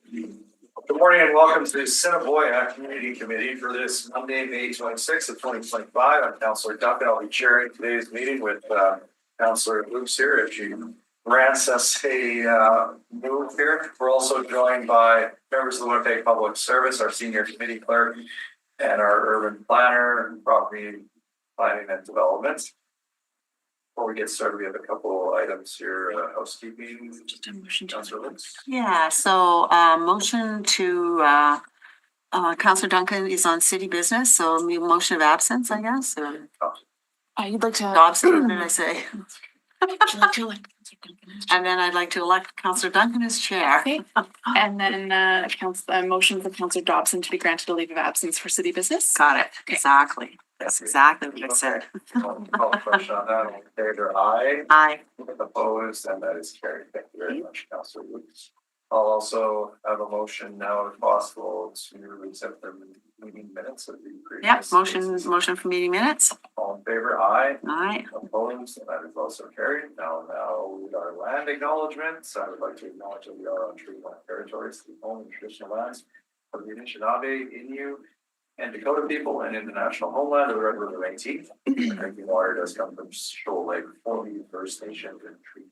Good morning and welcome to the Assiniboia Community Committee for this Monday, May 26th of 2025. I'm Councillor Duncan. I'll be chairing today's meeting with Councillor Luke here if she grants us a move here. We're also joined by members of the Winnipeg Public Service, our senior committee clerk, and our urban planner, property planning and development. Before we get started, we have a couple items here, housekeeping. Just a motion to. Councillor Luke. Yeah, so motion to Councillor Duncan is on city business, so motion of absence, I guess, or You'd like to. Dobson, what did I say? Would you like to elect Councillor Duncan as chair? And then I'd like to elect Councillor Duncan as chair. Okay. And then motion for Councillor Dobson to be granted a leave of absence for city business. Got it, exactly. That's exactly what I said. Call the question on that. All in favor, aye. Aye. Opposed, and that is carried. Thank you very much, Councillor Luke. I'll also have a motion now, if possible, to accept the meeting minutes of the previous. Yeah, motion for meeting minutes. All in favor, aye. Aye. Opposed, and that is also carried. Now with our land acknowledgements, I would like to acknowledge that we are on Treaty 1 territories, the home and traditional lands of the Anishinaabe, Innu, and Dakota people, and in the national homeland of the Red River Métis. Drinking water does come from Shoal Lake, 40 First Nations and Treaty.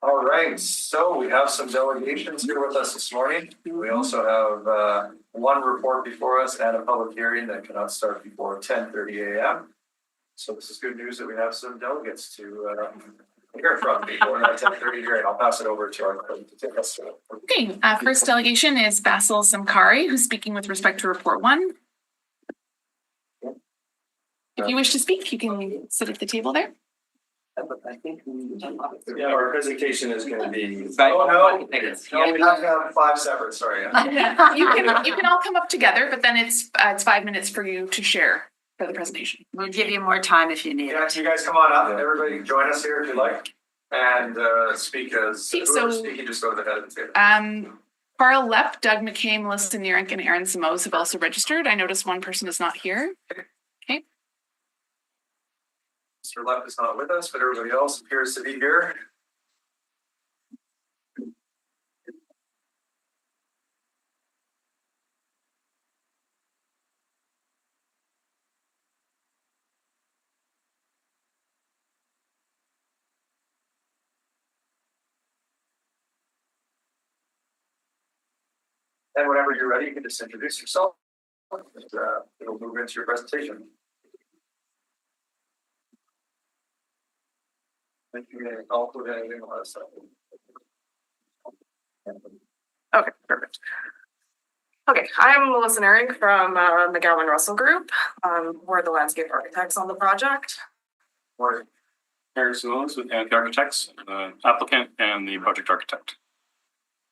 All right, so we have some delegations here with us this morning. We also have one report before us and a public hearing that cannot start before 10:30 a.m. So this is good news that we have some delegates to hear from before that 10:30 hearing. I'll pass it over to our clerk to take us through. Okay, first delegation is Basil Zamkari, who's speaking with respect to report 1. If you wish to speak, you can sit at the table there. I think yeah, our presentation is going to be. No, we have to have 5 separate. Sorry. You can all come up together, but then it's 5 minutes for you to share for the presentation. We'll give you more time if you need Yeah, it. you guys come on up. Everybody join us here if you like. And speak as whoever's speaking, just go to the head of the table. Carl Lepp, Doug McKay, Melissa Nierink, and Aaron Samos have also registered. I noticed one person is not here. Mr. Lepp is not with us, but everybody else appears to be here. And whenever you're ready, you can just introduce yourself. And, it'll move into your presentation. Okay, perfect. Okay, I'm Melissa Nierink from McGowan Russell Group. We're the landscape architects on the project. Or Aaron Simoes with the Architects, the applicant and the project architect.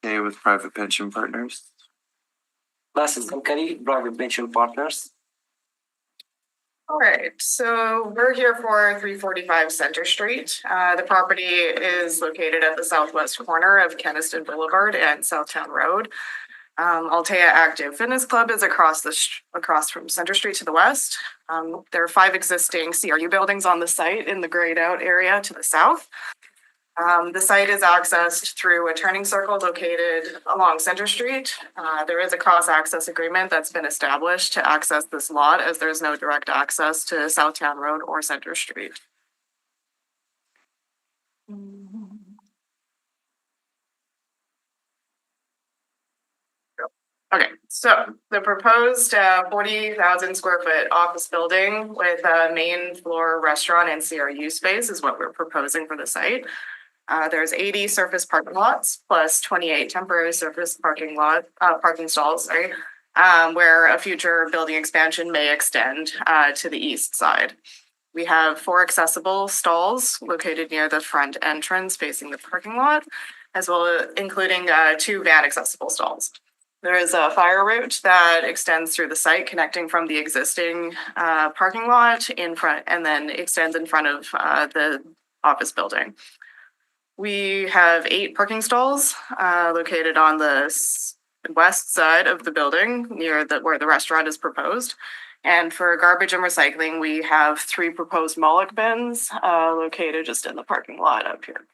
Okay, with private pension partners. Basil Zamkari, private pension partners. All right, so we're here for 345 Center Street. The property is located at the southwest corner of Keniston Boulevard and Southtown Road. Altea Active Fitness Club is across from Center Street to the west. There are 5 existing CRU buildings on the site in the grayed out area to the south. The site is accessed through a turning circle located along Center Street. There is a cross-access agreement that's been established to access this lot as there's no direct access to Southtown Road or Center Street. Okay, so the proposed 40,000 square foot office building with a main floor restaurant and CRU space is what we're proposing for the site. There's 80 surface parking lots plus 28 temporary surface parking stalls, where a future building expansion may extend to the east side. We have 4 accessible stalls located near the front entrance facing the parking lot, as well as including 2 van accessible stalls. There is a fire route that extends through the site, connecting from the existing parking lot in front and then extends in front of the office building. We have 8 parking stalls located on the west side of the building near where the restaurant is proposed. And for garbage and recycling, we have 3 proposed Moloch bins located just in the parking lot up here.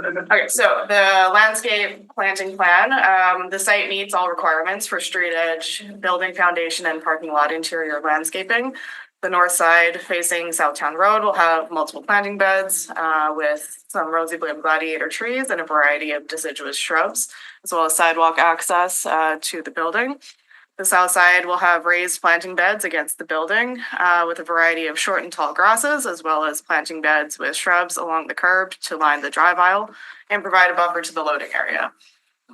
Okay, so the landscape planting plan, the site meets all requirements for street edge, building foundation and parking lot interior landscaping. The north side facing Southtown Road will have multiple planting beds with some rosy bloom gladiator trees and a variety of deciduous shrubs, as well as sidewalk access to the building. The south side will have raised planting beds against the building with a variety of short and tall grasses, as well as planting beds with shrubs along the curb to line the drive aisle and provide a buffer to the loading area.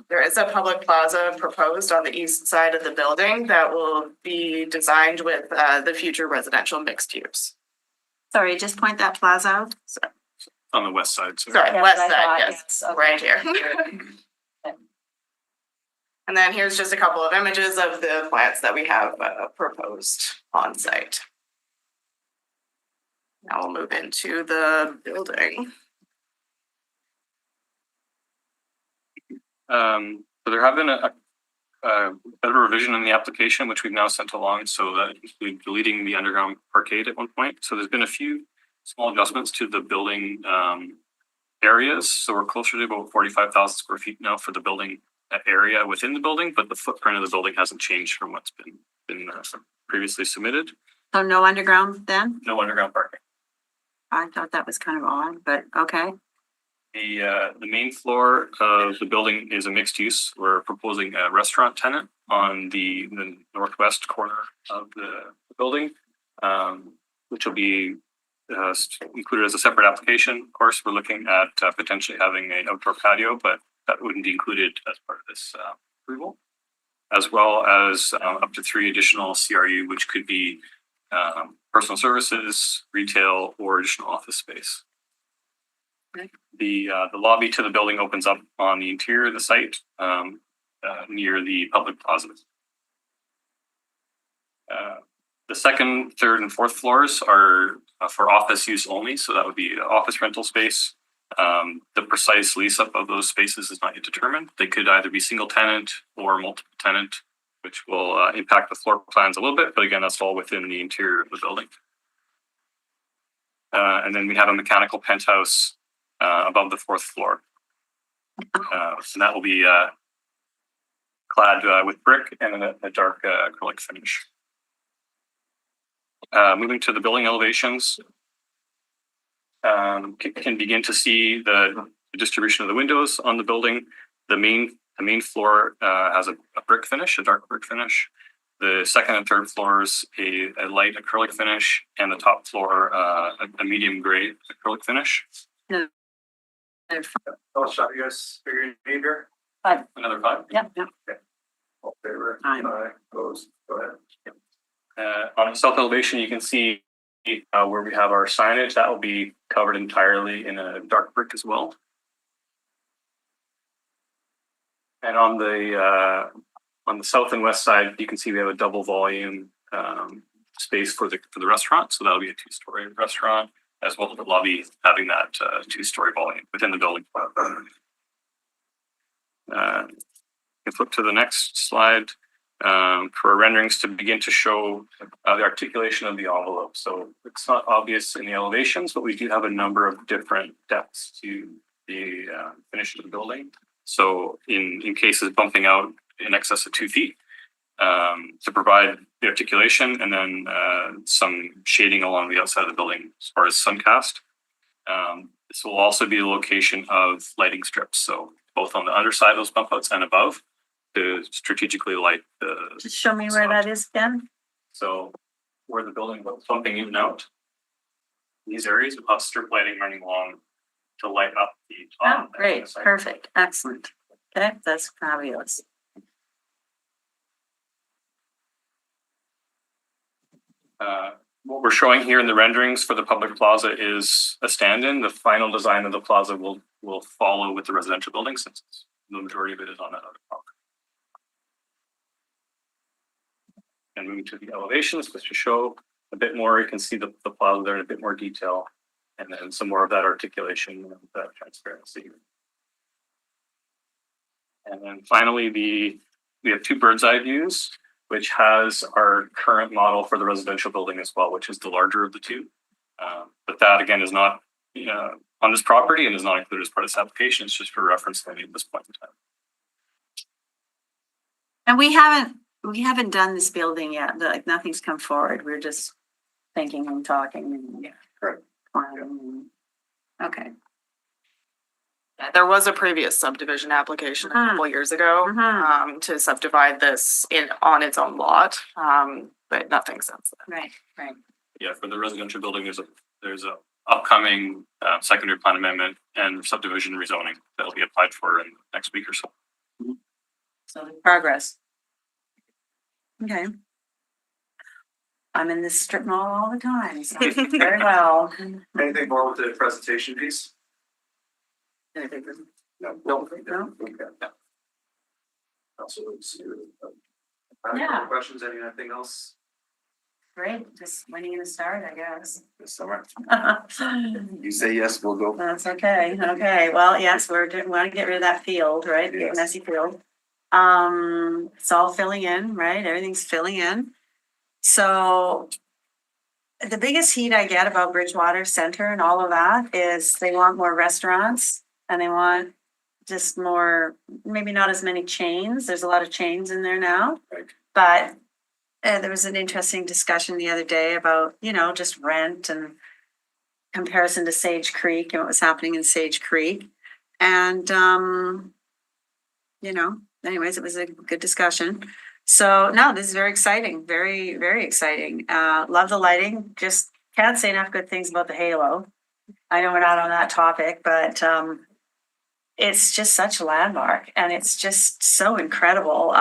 There is a public plaza proposed on the east side of the building that will be designed with the future residential mixed use. Sorry, just point that plaza out. On the west side. So Sorry, Yes, west I side, thought, yes, yes, okay. right here. And then here's just a couple of images of the plants that we have proposed on site. Now we'll move into the building. So there have been a bit of a revision in the application, which we've now sent along. So that includes deleting the underground parkade at one point. So there's been a few small adjustments to the building areas. So we're closer to about 45,000 square feet now for the building area within the building, but the footprint of the building hasn't changed from what's been previously submitted. So no underground then? No underground parking. I thought that was kind of odd, but okay. The main floor of the building is a mixed use. We're proposing a restaurant tenant on the northwest corner of the building, which will be included as a separate application. Of course, we're looking at potentially having an outdoor patio, but that wouldn't be included as part of this approval, as well as up to 3 additional CRU, which could be personal services, retail, or additional office space. Okay. The lobby to the building opens up on the interior of the site near the public plaza. The second, third, and fourth floors are for office use only, so that would be office rental space. The precise lease up of those spaces is not yet determined. They could either be single tenant or multiple tenant, which will impact the floor plans a little bit, but again, that's all within the interior of the building. And then we have a mechanical penthouse above the 4th floor. And that will be clad with brick and a dark acrylic finish. Moving to the building elevations, can begin to see the distribution of the windows on the building. The main floor has a brick finish, a dark brick finish. The second and third floors a light acrylic finish, and the top floor a medium gray acrylic finish. I'll shot you guys figure your name here. Another 5. Yep, yep. All in favor? Aye. Opposed? Go ahead. On the south elevation, you can see where we have our signage. That will be covered entirely in a dark brick as well. And on the south and west side, you can see we have a double volume space for the restaurant. So that'll be a 2-story restaurant, as well as the lobby having that 2-story volume within the building. You can flip to the next slide for renderings to begin to show the articulation of the envelope. So it's not obvious in the elevations, but we do have a number of different depths to the finish of the building. So in cases bumping out in excess of 2 feet, to provide the articulation, and then some shading along the outside of the building as far as sun cast. This will also be the location of lighting strips, so both on the underside of those bump outs and above, to strategically light the. Just show me where that is, Ben. So where the building was bumping in and out, these areas will have strip lighting running along to light up the Oh, top. and great, the side. perfect, excellent. Okay, that's fabulous. What we're showing here in the renderings for the public plaza is a stand-in. The final design of the plaza will follow with the residential building, since the majority of it is on that other property. And moving to the elevations, just to show a bit more, you can see the plaza there in a bit more detail, and then some more of that articulation and that transparency. And then finally, we have 2 bird's eye views, which has our current model for the residential building as well, which is the larger of the 2. But that again is not on this property and is not included as part of this application. It's just for reference only at this point in time. And we haven't done this building yet, like nothing's come forward, we're just thinking and talking and. Yeah, correct. Planning. Okay. There was a previous subdivision application a Mhm. couple years ago, Mhm. to subdivide this on its own lot, but nothing since then. Right. Yeah, for the residential building, there's a upcoming secondary plan amendment and subdivision rezoning that'll be applied for in the next week or so. So progress. Okay. I'm in this strip mall all the time, so very well. Anything more with the presentation piece? No. No? Okay. Also, Yeah. questions, anything else Great, just waiting in the start, I guess. this summer? You say yes, we'll go. That's okay, well, yes, we want to get rid of that field, right, the Yes. messy field. It's all filling in, right, everything's filling in. So the biggest heat I get about Bridgewater Center and all of that is they want more restaurants and they want just more, maybe not as many chains, there's a lot of chains in there now. Right. But there was an interesting discussion the other day about, just rent and comparison to Sage Creek and what was happening in Sage Creek. And, anyways, it was a good discussion. So no, this is very exciting, very, very exciting. Love the lighting, just can't say enough good things about the halo. I know we're not on that topic, but it's just such a landmark and it's just so incredible.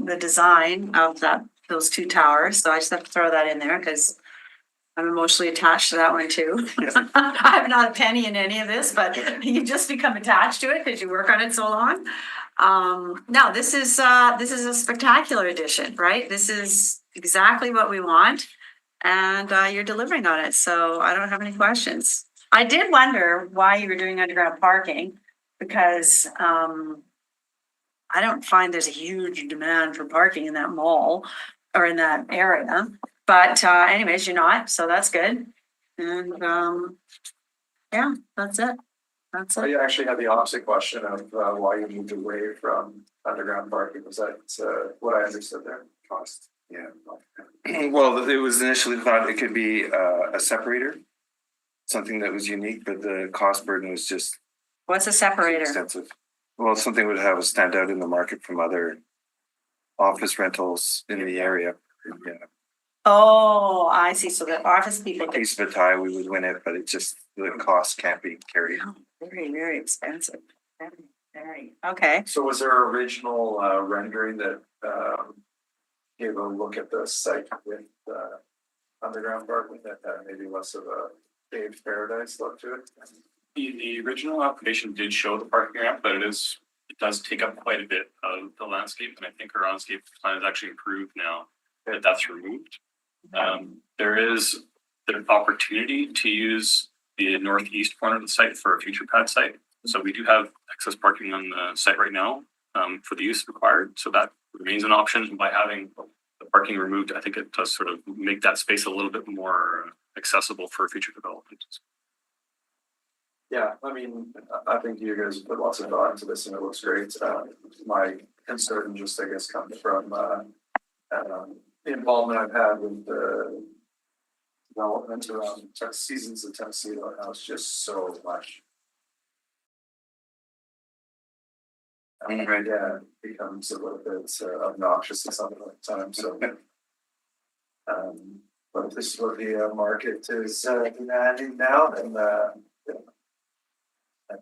The design of those two towers. So I just have to throw that in there because I'm emotionally attached to that one too. I have not a penny in any of this, but you just become attached to it because you work on it so long. No, this is a spectacular addition, right? This is exactly what we want, and you're delivering on it. So I don't have any questions. I did wonder why you were doing underground parking because I don't find there's a huge demand for parking in that mall or in that area. But anyways, you're not, so that's good. And yeah, that's it. That's it. I actually had the opposite question of why you moved away from underground parking. Was that what I understood there? Cost. Yeah. Well, it was initially thought it could be a separator, something that was unique, but the cost burden was just What's a separator? extensive. Well, something would have a stand out in the market from other office rentals in the area. Yeah. Oh, I see. So the office people A get piece of a tie, we would win it, but it just, the cost can't be carried. very, very expensive. Very, very. Okay. So was there original rendering that gave a look at the site with underground parking that had maybe less of a paved paradise look to it? The original application did show the parking ramp, but it does take up quite a bit of the landscape, and I think our landscape plan is actually improved now that that's removed. There is the opportunity to use the northeast corner of the site for a future pad site. So we do have excess parking on the site right now for the use required. So that remains an option. And by having the parking removed, I think it does sort of make that space a little bit more accessible for future development. Yeah, I mean, I think you guys put lots of thought into this and it looks great. My concern just, I guess, comes from the involvement I've had with the development around Seasons of Tennessee. Now it's just so much. Right. Yeah, it becomes a little bit obnoxious at some point in time, so. But if this is what the market is demanding now, then I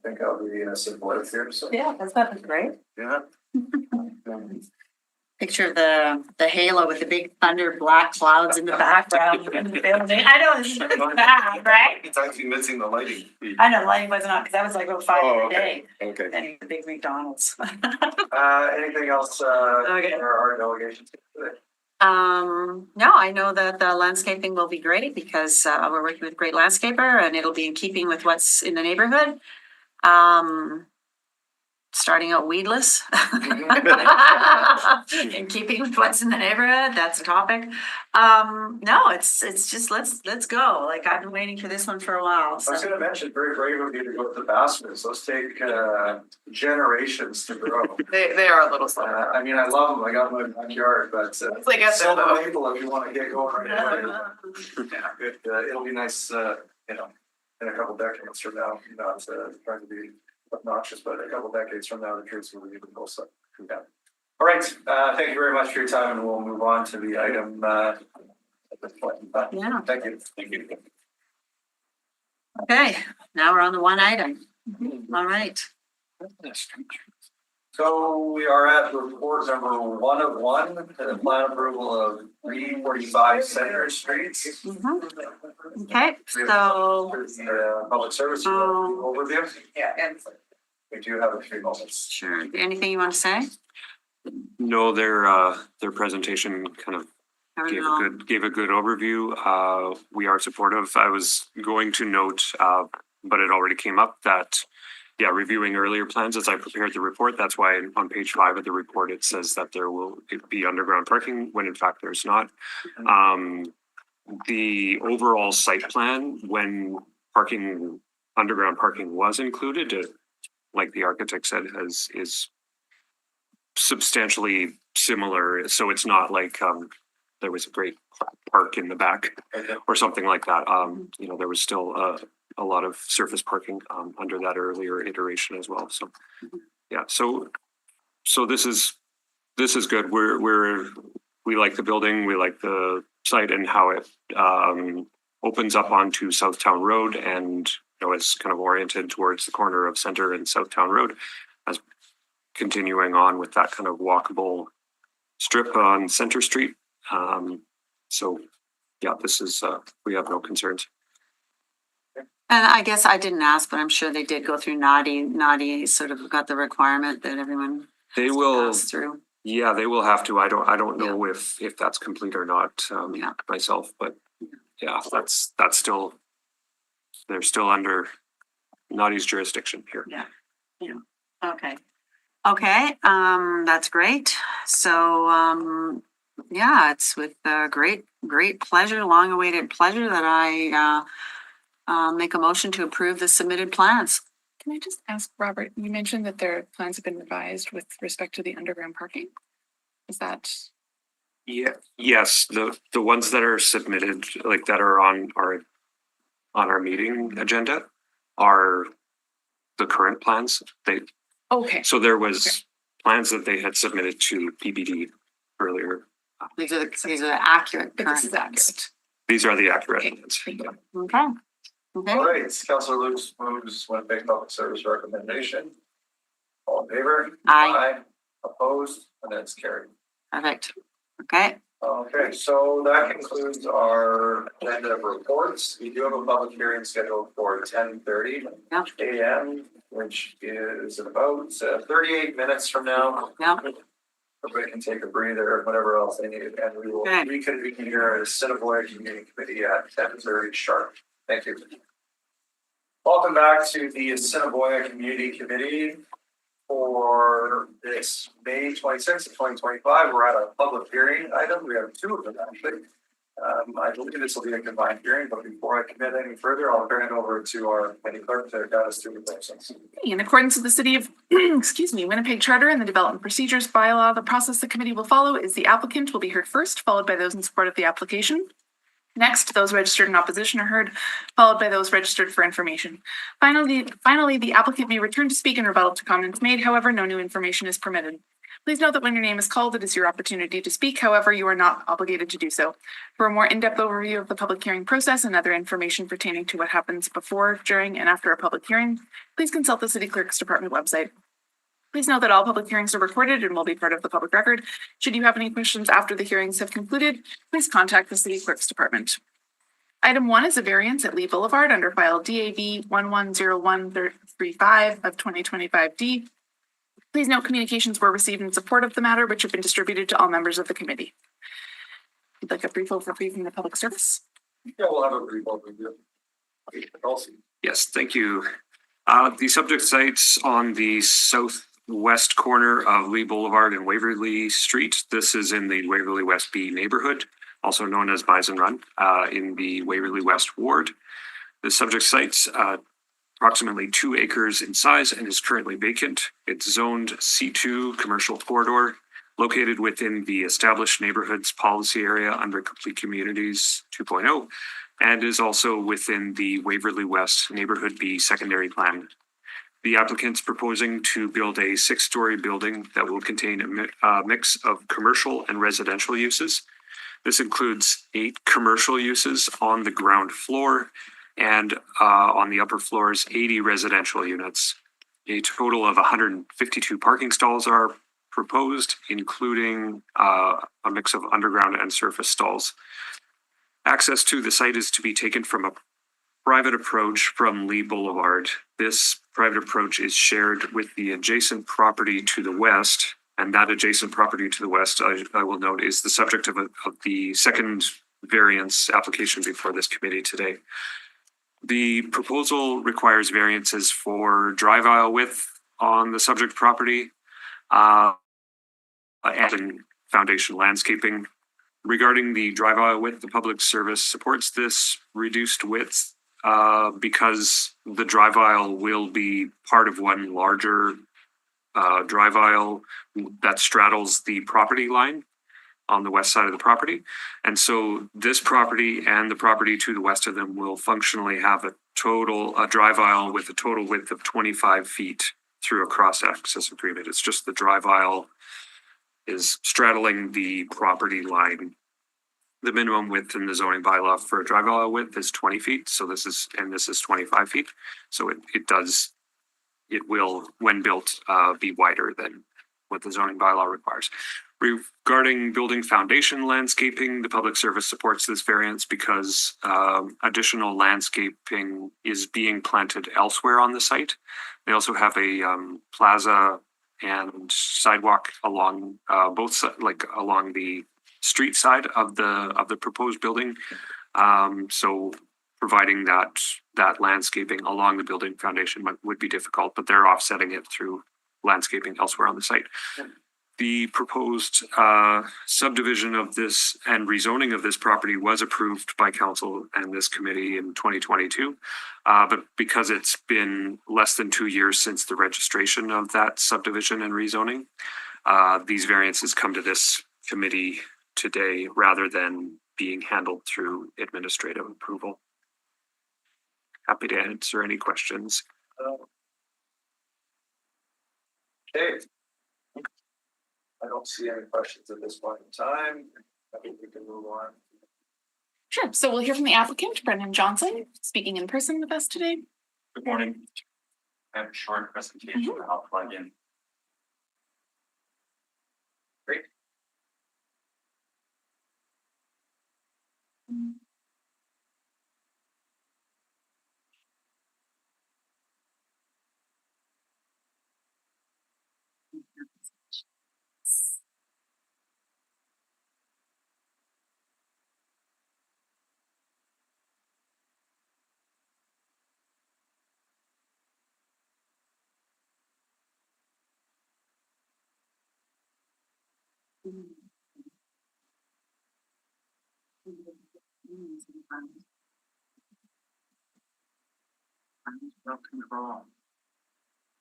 think I'll be supportive here, so. Yeah, that's great. Yeah. Picture of the halo with the big thunder black clouds in the background in the building. I know it's bad, right? It's actually missing the lighting. I know lighting wasn't on because that was like about 5 Oh, a day. Okay. Anyway, the big McDonald's. Anything else Okay. for our delegation today? No, I know that the landscaping will be great because we're working with a great landscaper and it'll be in keeping with what's in the neighborhood. starting out weedless. And keeping with what's in the neighborhood, that's a topic. No, it's just, let's go. Like, I've been waiting for this one for a while, I was so. gonna mention, very brave of you to go to the baskets. Those take generations to grow. They are a little slow. I mean, I love them. I got them in my backyard, but It's like a sell the solo. maple if you want to get going right away. It'll be nice, you know, in a couple decades from now, not trying to be obnoxious, but a couple decades from now, the trees will be even closer. Yeah. All right, thank you very much for your time, and we'll move on to the item at this point in time. Yeah. Thank you. Thank you. Okay, now we're on the one item. All right. So we are at report number 1 of 1, the plan approval of 345 Center Street. Okay, so, The public service overview. Yeah, and We do have a few moments. sure, anything you want to say? No, their presentation kind of I don't gave know. gave a good overview. We are supportive. I was going to note, but it already came up that, yeah, reviewing earlier plans as I prepared the report. That's why on page 5 of the report, it says that there will be underground parking when in fact there's not. The overall site plan, when underground parking was included, like the architect said, is substantially similar. So it's not like there was a great park in the back or something like that. You know, there was still a lot of surface parking under that earlier iteration as well. So yeah, so this is good. We like the building, we like the site and how it opens up onto Southtown Road, and you know, it's kind of oriented towards the corner of Center and Southtown Road, as continuing on with that kind of walkable strip on Center Street. So yeah, this is we have no concerns. And I guess I didn't ask, but I'm sure they did go through Naughty sort of got the requirement that everyone They will, passed through. yeah, they will have to. I don't know if that's complete or not Yeah. myself, but yeah, that's still, they're still under Naughty's jurisdiction here. Okay. Okay, that's great. So, yeah, it's with great pleasure, long-awaited pleasure that I make a motion to approve the submitted plans. Can I just ask, Robert, you mentioned that their plans have been revised with respect to the underground parking? Is that, Yeah, yes, the ones that are submitted, like that are on our meeting agenda are the current plans. okay, So there was plans that they had submitted to PBD earlier. These are the accurate but current this is plans. accurate. These are the accurate Okay, ones. thank you. Okay. Okay. All right, Councilor Lukes moves Winnipeg Public Service recommendation. All in favor? Aye. Opposed, and that's carried. Perfect. Okay. Okay, so that concludes our agenda of reports. We do have a public hearing scheduled for 10:30 Yeah. a.m., which is about 38 minutes from now. Yeah. Everybody can take a breather or whatever else they need, and we will Okay. reconvene here at Assiniboia Community Committee at 10:30 sharp. Thank you. Welcome back to the Assiniboia Community Committee for this May 26th of 2025. We're at a public hearing item. We have 2 of them actually. I believe this will be a combined hearing, but before I commit any further, I'll turn it over to our committee clerk to guide us through the process. In accordance with the city of, Winnipeg Charter and the Development Procedures Bylaw, the process the committee will follow is the applicant will be heard first, followed by those in support of the application. Next, those registered in opposition are heard, followed by those registered for information. Finally, the applicant may return to speak in rebuttal to comments made. However, no new information is permitted. Please note that when your name is called, it is your opportunity to speak. However, you are not obligated to do so. For a more in-depth overview of the public hearing process and other information pertaining to what happens before, during, and after a public hearing, please consult the City Clerk's Department website. Please note that all public hearings are recorded and will be part of the public record. Should you have any questions after the hearings have concluded, please contact the City Clerk's Department. Item 1 is a variance at Lee Boulevard under file DAV 110135 of 2025D. Please note communications were received in support of the matter, which have been distributed to all members of the committee. Would you like a brief overview from the public service? Yeah, we'll have a brief overview. Okay, I'll see. Yes, thank you. The subject site's on the southwest west corner of Lee Boulevard and Waverly Street. This is in the Waverly West B neighborhood, also known as Bison Run, in the Waverly West ward. The subject site's approximately 2 acres in size and is currently vacant. It's zoned C2 commercial corridor, located within the established neighborhoods policy area under Complete Communities 2.0, and is also within the Waverly West Neighborhood B secondary plan. The applicant's proposing to build a 6-story building that will contain a mix of commercial and residential uses. This includes 8 commercial uses on the ground floor and on the upper floors, 80 residential units. A total of 152 parking stalls are proposed, including a mix of underground and surface stalls. Access to the site is to be taken from a private approach from Lee Boulevard. This private approach is shared with the adjacent property to the west, and that adjacent property to the west, I will note, is the subject of the second variance application before this committee today. The proposal requires variances for drive aisle width on the subject property and foundation landscaping. Regarding the drive aisle width, the Public Service supports this reduced width because the drive aisle will be part of one larger drive aisle that straddles the property line on the west side of the property. And so this property and the property to the west of them will functionally have a drive aisle with a total width of 25 feet through a cross access agreement. It's just the drive aisle is straddling the property line. The minimum width in the zoning bylaw for a drive aisle width is 20 feet. So this is 25 feet. So it will, when built, be wider than what the zoning bylaw requires. Regarding building foundation landscaping, the Public Service supports this variance because additional landscaping is being planted elsewhere on the site. They also have a plaza and sidewalk along both sides, like along the street side of the proposed building. So providing that landscaping along the building foundation would be difficult, but they're offsetting it through landscaping elsewhere on the site. The proposed subdivision of this and rezoning of this property was approved by council and this committee in 2022. But because it's been less than 2 years since the registration of that subdivision and rezoning, these variances come to this committee today rather than being handled through administrative approval. Happy to answer any questions. Okay. I don't see any questions at this point in time. I think we can move on. Sure. So we'll hear from the applicant, Brendan Johnson, speaking in person with us today. Good morning. I have a short presentation that I'll plug in. Great.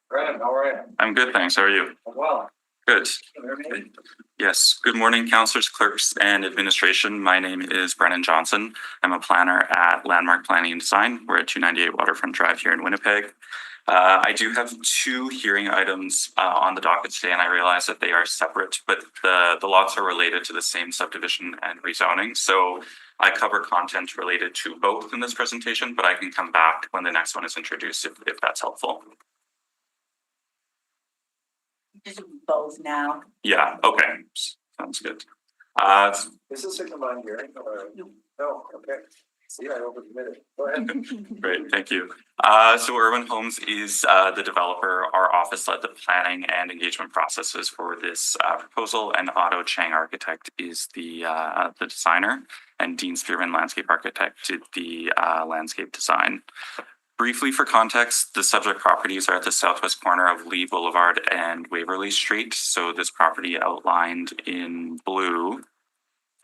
Brandon, how are you? I'm good, thanks. How are you? Well, Good. Yes. Good morning, councillors, clerks, and administration. My name is Brennan Johnson. I'm a planner at Landmark Planning and Design. We're at 298 Waterfront Drive here in Winnipeg. I do have 2 hearing items on the docket today, and I realize that they are separate, but the lots are related to the same subdivision and rezoning. So I cover content related to both in this presentation, but I can come back when the next one is introduced if that's helpful. Just both now. Yeah, okay. Sounds good. is this a combined hearing? No, okay. See, I overcommitted. Go ahead. Great, thank you. So Urban Homes is the developer. Our office led the planning and engagement processes for this proposal, and Otto Chang Architect is the designer, and Dean Spearman Landscape Architect did the landscape design. Briefly for context, the subject properties are at the southwest corner of Lee Boulevard and Waverly Street. So this property outlined in blue.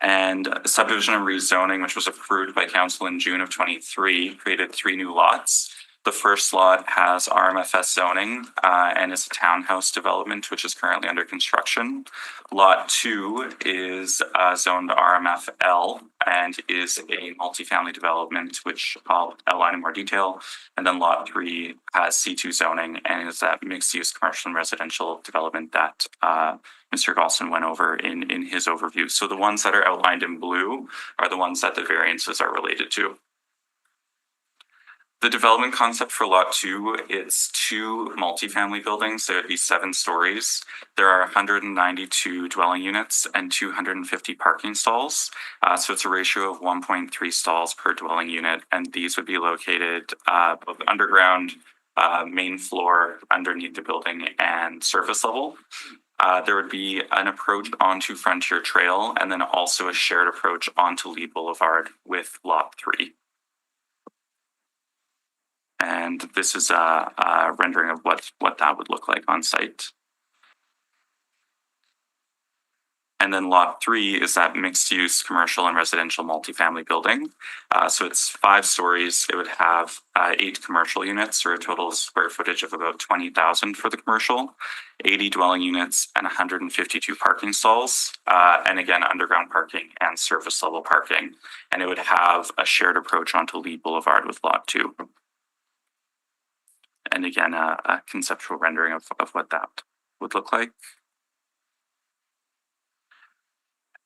And subdivision and rezoning, which was approved by council in June of 23, created 3 new lots. The first lot has RMFS zoning and is a townhouse development, which is currently under construction. Lot 2 is zoned RMFL and is a multifamily development, which I'll outline in more detail. And then lot 3 has C2 zoning and is that mixed-use commercial and residential development that Mr. Galson went over in his overview. So the ones that are outlined in blue are the ones that the variances are related to. The development concept for lot 2, it's 2 multifamily buildings. There would be 7 stories. There are 192 dwelling units and 250 parking stalls. So it's a ratio of 1.3 stalls per dwelling unit. And these would be located both underground, main floor, underneath the building, and surface level. There would be an approach onto Frontier Trail and then also a shared approach onto Lee Boulevard with lot 3. And this is a rendering of what that would look like on site. And then lot 3 is that mixed use commercial and residential multifamily building. So it's 5 stories. It would have 8 commercial units, or a total square footage of about 20,000 for the commercial, 80 dwelling units and 152 parking stalls. And again, underground parking and surface level parking. And it would have a shared approach onto Lee Boulevard with lot 2. And again, a conceptual rendering of what that would look like.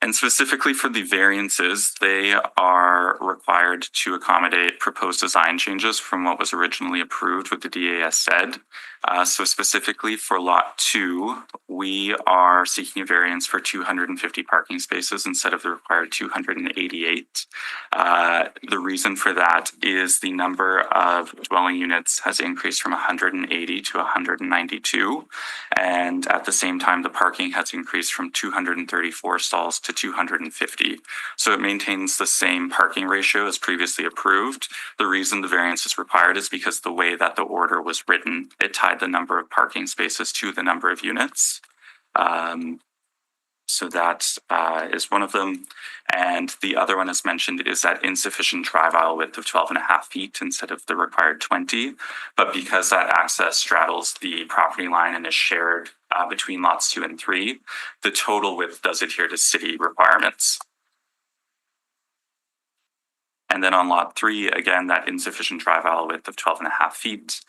And specifically for the variances, they are required to accommodate proposed design changes from what was originally approved with the DAS said. So specifically for lot 2, we are seeking a variance for 250 parking spaces instead of the required 288. The reason for that is the number of dwelling units has increased from 180 to 192. And at the same time, the parking has increased from 234 stalls to 250. So it maintains the same parking ratio as previously approved. The reason the variance is required is because the way that the order was written, it tied the number of parking spaces to the number of units. So that is one of them. And the other one as mentioned is that insufficient drive aisle width of 12.5 feet instead of the required 20. But because that access straddles the property line and is shared between lots 2 and 3, the total width does adhere to city requirements. And then on lot 3, again, that insufficient drive aisle width of 12.5 feet.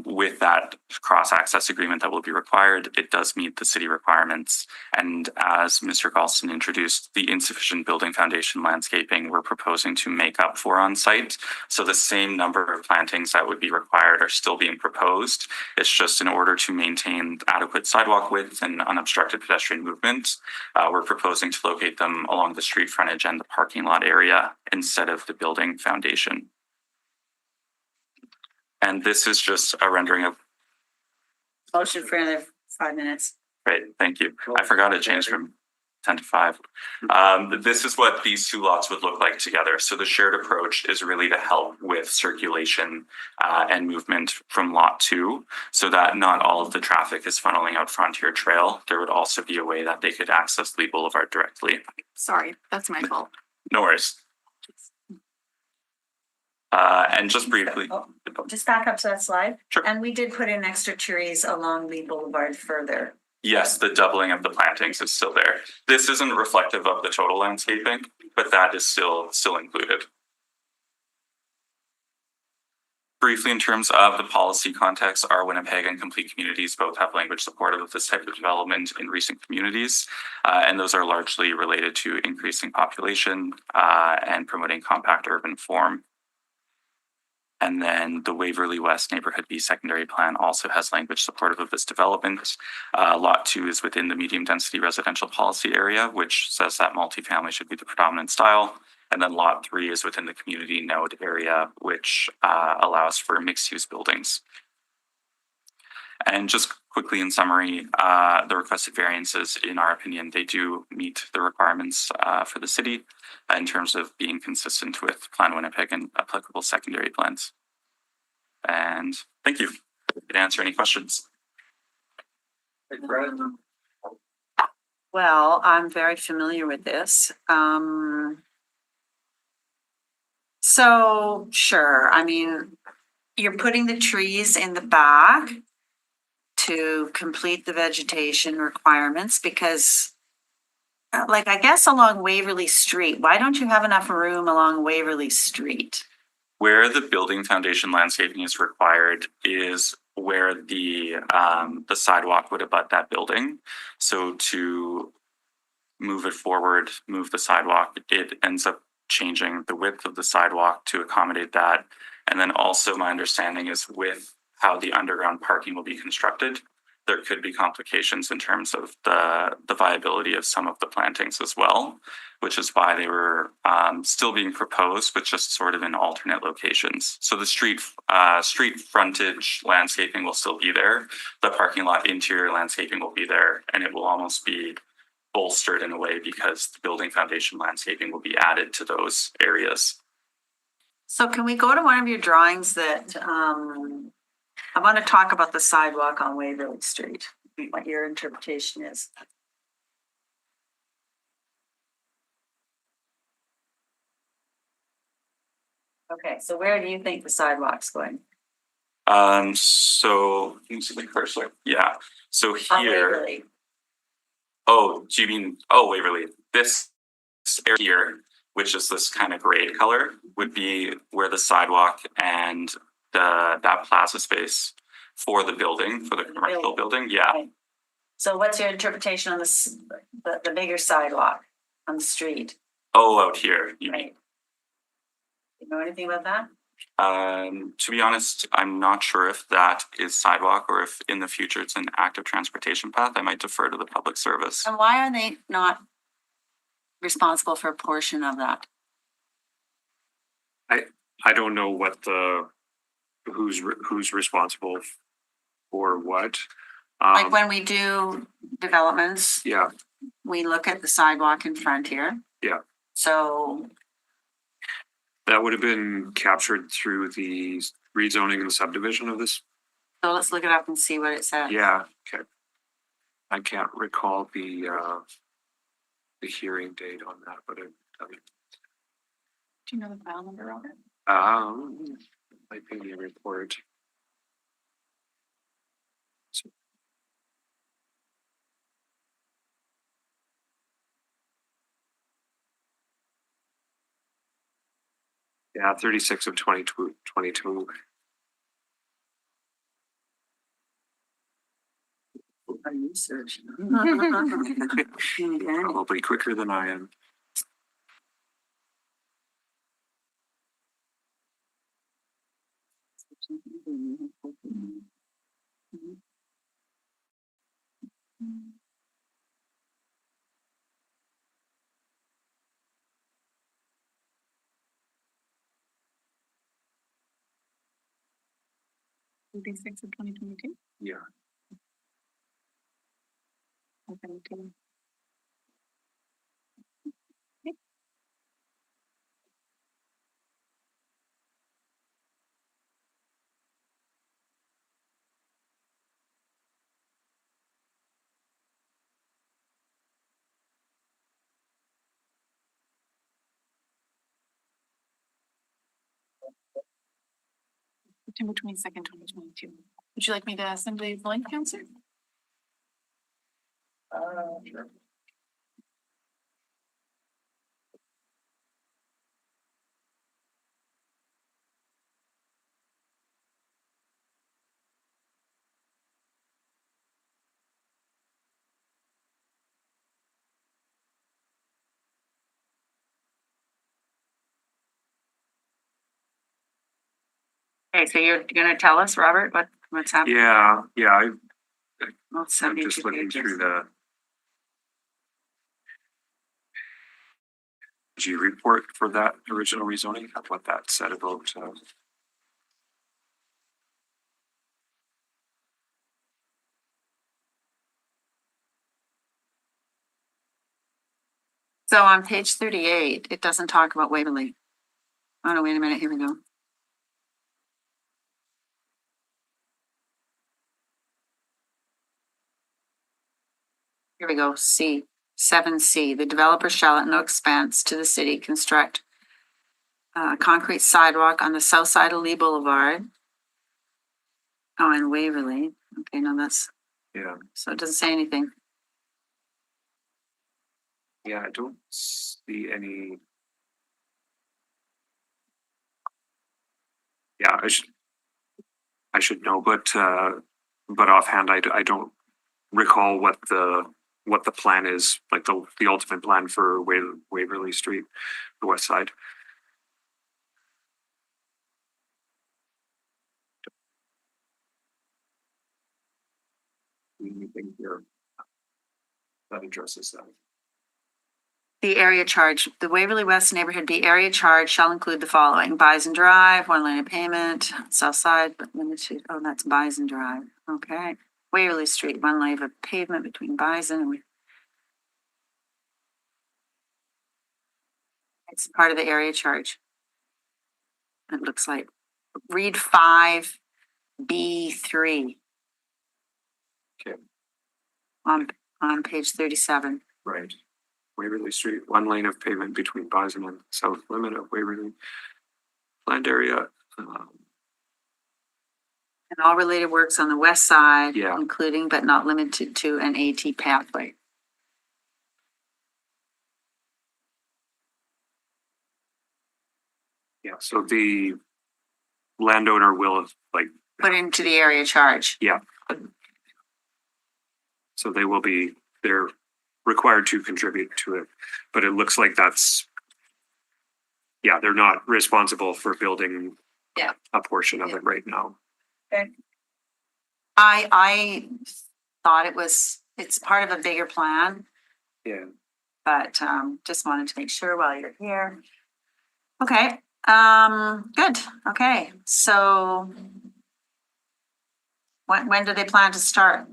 With that cross-access agreement that will be required, it does meet the city requirements. And as Mr. Galson introduced, the insufficient building foundation landscaping we're proposing to make up for on site. So the same number of plantings that would be required are still being proposed. It's just in order to maintain adequate sidewalk width and unobstructed pedestrian movement, we're proposing to locate them along the street frontage and the parking lot area instead of the building foundation. And this is just a rendering of. Motion for another 5 minutes. Great, thank you. I forgot it changed from 10 to 5. This is what these 2 lots would look like together. So the shared approach is really to help with circulation and movement from lot 2 so that not all of the traffic is funneling out Frontier Trail. There would also be a way that they could access Lee Boulevard directly. Sorry, that's my fault. No worries. And just briefly. Just back up to that slide. Sure. And we did put in extra trees along Lee Boulevard further. Yes, the doubling of the plantings is still there. This isn't reflective of the total landscaping, but that is still included. Briefly, in terms of the policy context, our Winnipeg and Complete Communities both have language supportive of this type of development in recent communities, and those are largely related to increasing population and promoting compact urban form. And then the Waverly West Neighborhood B Secondary Plan also has language supportive of this development. Lot 2 is within the medium density residential policy area, which says that multifamily should be the predominant style. And then lot 3 is within the community node area, which allows for mixed use buildings. And just quickly in summary, the requested variances, in our opinion, they do meet the requirements for the city in terms of being consistent with Plan Winnipeg and applicable secondary plans. And thank you. Can answer any questions. Hey, Brennan. Well, I'm very familiar with this. So sure, I mean, you're putting the trees in the back to complete the vegetation requirements because like, I guess along Waverly Street, why don't you have enough room along Waverly Street? Where the building foundation landscaping is required is where the sidewalk would abut that building. So to move it forward, move the sidewalk, it ends up changing the width of the sidewalk to accommodate that. And then also my understanding is with how the underground parking will be constructed, there could be complications in terms of the viability of some of the plantings as well, which is why they were still being proposed, but just sort of in alternate locations. So the street frontage landscaping will still be there. The parking lot interior landscaping will be there, and it will almost be bolstered in a way because the building foundation landscaping will be added to those areas. So can we go to one of your drawings that, I want to talk about the sidewalk on Waverly Street, what your interpretation is. Okay, so where do you think the sidewalk's going? So can you see the cursor? Yeah. So On here, Waverly. oh, do you mean, oh, Waverly, this area here, which is this kind of gray color, would be where the sidewalk and that plaza space for the building, for the commercial building. Yeah. Okay. So what's your interpretation on the bigger sidewalk on the street? Oh, out here, you mean? Right. You know anything about that? To be honest, I'm not sure if that is sidewalk or if in the future it's an active transportation path. I might defer to the public service. And why are they not responsible for a portion of that? I don't know what who's responsible for what. Like when we do developments, Yeah, we look at the sidewalk in front here. Yeah. So, that would have been captured through the rezoning and subdivision of this. so let's look it up and see what it says. Yeah, okay. I can't recall the hearing date on that, but Do you know the file number on it? might be in the report. Yeah, 36 of 22. Are you searching? Probably quicker than I am. Six of 2022. Yeah. Okay. September 22nd, 2022. Would you like me to send the link, Counselor? Sure. Okay, so you're gonna tell us, Robert, what's happening? Yeah, Well, I'm 72 just looking pages. through the G report for that original rezoning, what that said about. So on page 38, it doesn't talk about Waverly. Oh no, wait a minute, here we go. Here we go, C, 7C, the developer shall at no expense to the city construct concrete sidewalk on the south side of Lee Boulevard. Oh, and Waverly. Okay, no, that's, Yeah, so it doesn't say anything. yeah, I don't see any. Yeah, I should know, but offhand, I don't recall what the plan is, like the ultimate plan for Waverly Street, the west side. Anything here that addresses that? The area charge, the Waverly West Neighborhood B area charge shall include the following: Bison Drive, one lane of payment, south side, but limited, oh, that's Bison Drive, okay. Waverly Street, one lane of pavement between Bison and it's part of the area charge. It looks like, read 5B3. Okay. On page 37. Right. Waverly Street, one lane of pavement between Bison and south limit of Waverly planned area. And all related works on the west side, Yeah. including but not limited to an AT pathway. Yeah, so the landowner will Put into the area charge. so they're required to contribute to it, but it looks like they're not responsible for building Yeah. a portion of it right now. I thought it's part of a bigger plan, Yeah. but just wanted to make sure while you're here. Okay, good. Okay, so when do they plan to start?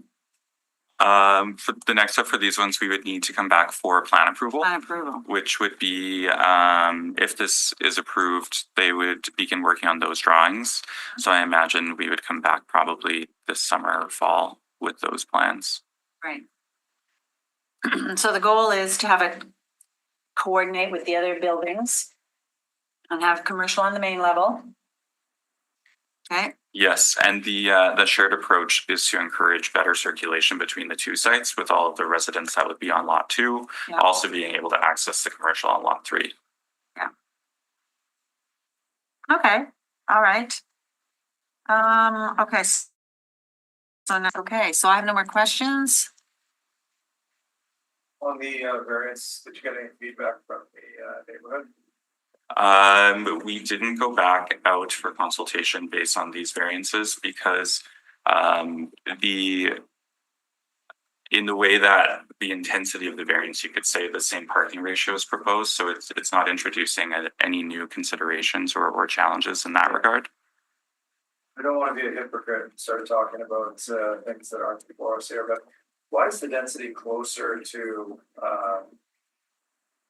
For the next step for these ones, we would need to come back for plan approval, Plan approval. which would be, if this is approved, they would begin working on those drawings. So I imagine we would come back probably this summer or fall with those plans. Right. So the goal is to have it coordinate with the other buildings and have commercial on the main level. Okay, Yes, and the shared approach is to encourage better circulation between the two sites with all of the residents that would be on lot 2, Yeah. also being able to access the commercial on lot 3. okay, all right. Okay. So I have no more questions. On the variance, did you get any feedback from the neighborhood? We didn't go back out for consultation based on these variances because in the way that the intensity of the variance, you could say the same parking ratio is proposed, so it's not introducing any new considerations or challenges in that regard. I don't want to be a hypocrite and start talking about things that aren't before us here, but why is the density closer to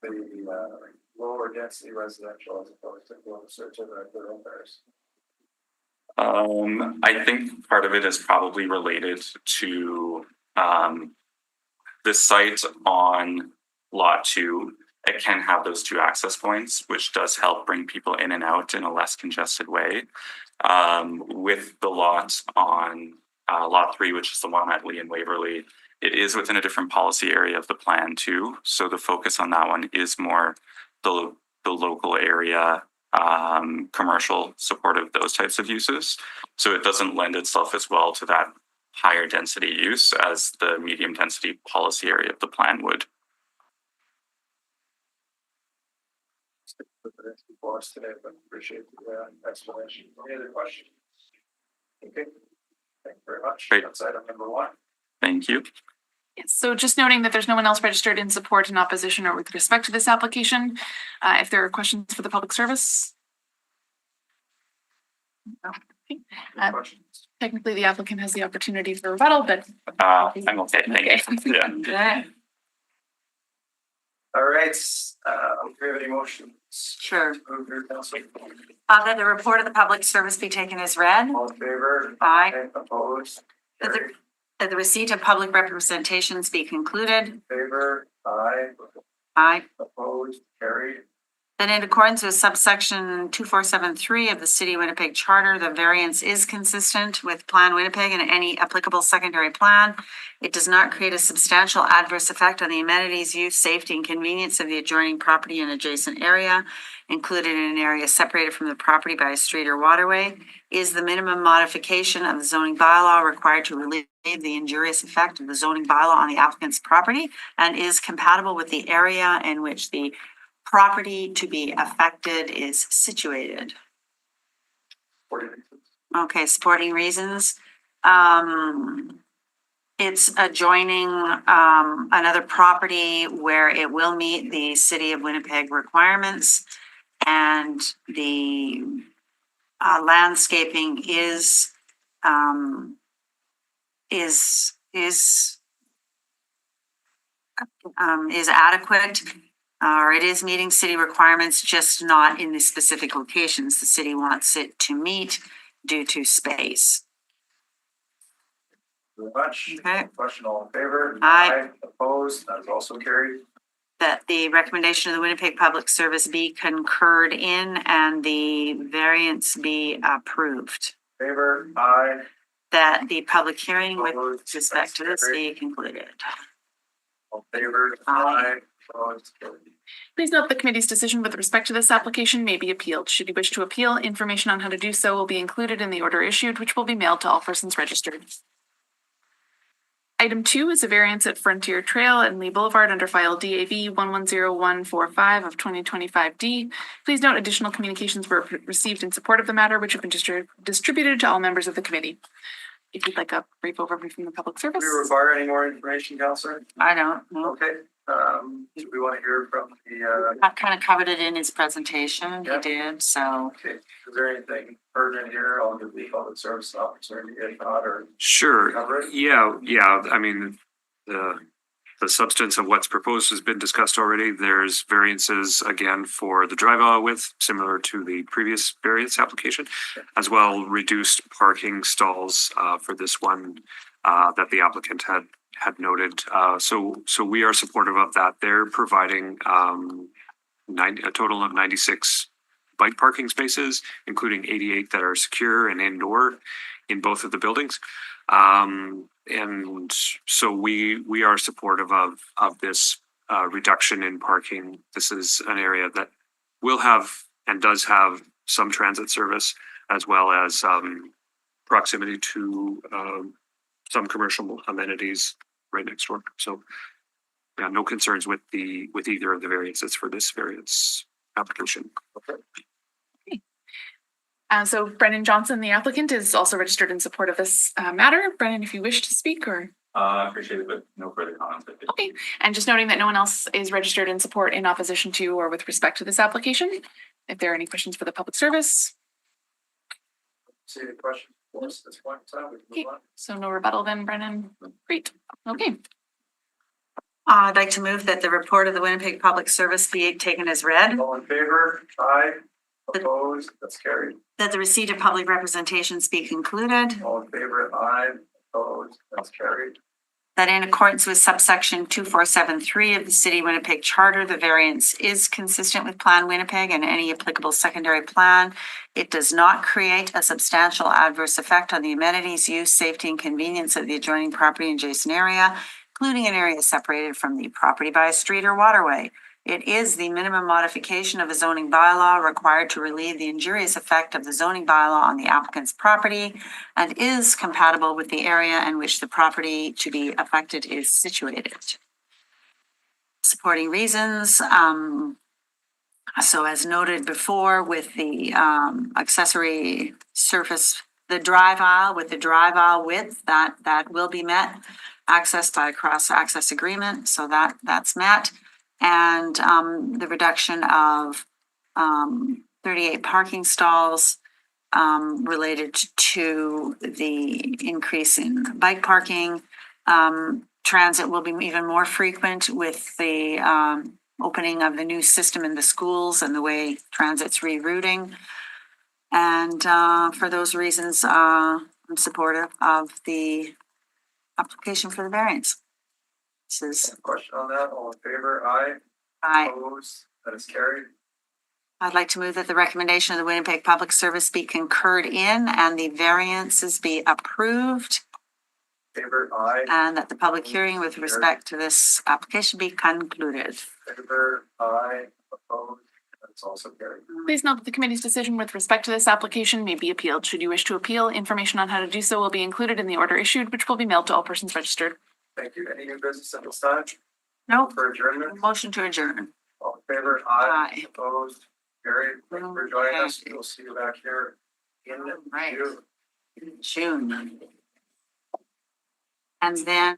the lower density residential as opposed to closer to the thoroughfares? I think part of it is probably related to the site on lot 2. It can have those 2 access points, which does help bring people in and out in a less congested way. With the lot on lot 3, which is the one at Lee and Waverly, it is within a different policy area of the plan too. So the focus on that one is more the local area, commercial support of those types of uses. So it doesn't lend itself as well to that higher density use as the medium density policy area of the plan would. Before us today, but appreciate the explanation. Any other questions? Okay, thank you very much. Great. That's item number 1. Thank you. Yes, so just noting that there's no one else registered in support and opposition or with respect to this application. If there are questions for the public service. No. Okay. Questions? Technically, the applicant has the opportunity for rebuttal, but. I'm okay. Thank you. Yeah. Okay. All right, do we have any motions? Sure. Move your council. That the report of the public service be taken as read. All in favor? Aye. Opposed? Is That the receipt of public representations be concluded. Favor, aye. Aye. Opposed, carried. That in accordance with subsection 2473 of the City of Winnipeg Charter, the variance is consistent with Plan Winnipeg and any applicable secondary plan. It does not create a substantial adverse effect on the amenities, use, safety, and convenience of the adjoining property and adjacent area, included in an area separated from the property by a street or waterway, is the minimum modification of the zoning bylaw required to relieve the injurious effect of the zoning bylaw on the applicant's property, and is compatible with the area in which the property to be affected is situated. Okay, supporting reasons. It's adjoining another property where it will meet the City of Winnipeg requirements, and the landscaping is adequate. Or it is meeting city requirements, just not in the specific locations the city wants it to meet due to space. Very much. Okay. Question all in favor? Aye. Opposed, that is also carried. That the recommendation of the Winnipeg Public Service be concurred in and the variance be approved. Favor, aye. That the public hearing with Opposed, respect to this that's carried. be concluded. All in favor? Aye. Opposed, carried. Please note the committee's decision with respect to this application may be appealed. Should you wish to appeal, information on how to do so will be included in the order issued, which will be mailed to all persons registered. Item 2 is a variance at Frontier Trail and Lee Boulevard under file DAV 110145 of 2025D. Please note additional communications were received in support of the matter, which have been distributed to all members of the committee. If you'd like a brief overview from the public service. Do we require any more information, Counselor? I don't know. Okay, do we want to hear from the, I kind of covered it in his presentation. He Yeah. did, so. okay, is there anything pertinent here? I'll give the public service opportunity, if not, or Sure. cover it. Yeah. I mean, the substance of what's proposed has been discussed already. There's variances again for the drive aisle width, similar to the previous variance application, as well reduced parking stalls for this one that the applicant had noted. So we are supportive of that. They're providing a total of 96 bike parking spaces, including 88 that are secure and indoor in both of the buildings. And so we are supportive of this reduction in parking. This is an area that will have and does have some transit service, as well as proximity to some commercial amenities right next door. So yeah, no concerns with either of the variances for this variance application. So Brennan Johnson, the applicant, is also registered in support of this matter. Brennan, if you wish to speak, or I appreciate it, but no further comments. okay. And just noting that no one else is registered in support in opposition to or with respect to this application. If there are any questions for the public service, See the question for us at this point in time? We can move on. so no rebuttal then, Brennan. Great. Okay. I'd like to move that the report of the Winnipeg Public Service be taken as read. All in favor? Aye. Opposed? That's carried. That the receipt of public representations be concluded. All in favor? Aye. Opposed? That's carried. That in accordance with subsection 2473 of the City of Winnipeg Charter, the variance is consistent with Plan Winnipeg and any applicable secondary plan. It does not create a substantial adverse effect on the amenities, use, safety, and convenience of the adjoining property and adjacent area, including an area separated from the property by a street or waterway. It is the minimum modification of a zoning bylaw required to relieve the injurious effect of the zoning bylaw on the applicant's property, and is compatible with the area in which the property to be affected is situated. Supporting reasons, so as noted before with the accessory surface, the drive aisle with the drive aisle width, that will be met, accessed by a cross-access agreement, so that's met. And the reduction of 38 parking stalls related to the increase in bike parking. Transit will be even more frequent with the opening of the new system in the schools and the way transit's rerouting. And for those reasons, I'm supportive of the application for the variance. This is, Question on that, all in favor, aye, I, opposed, that is carried. I'd like to move that the recommendation of the Winnipeg Public Service be concurred in and the variances be approved, Favor, aye, and that the public hearing with respect to this application be concluded. favor, aye, opposed, that's also carried. Please note that the committee's decision with respect to this application may be appealed. Should you wish to appeal, information on how to do so will be included in the order issued, which will be mailed to all persons registered. Thank you. Any new business at this time Nope. for adjournment? Motion to adjourn. All in favor, aye, Aye. opposed, carried. Thank you for joining us. We'll see you back here in Right. June. June. And then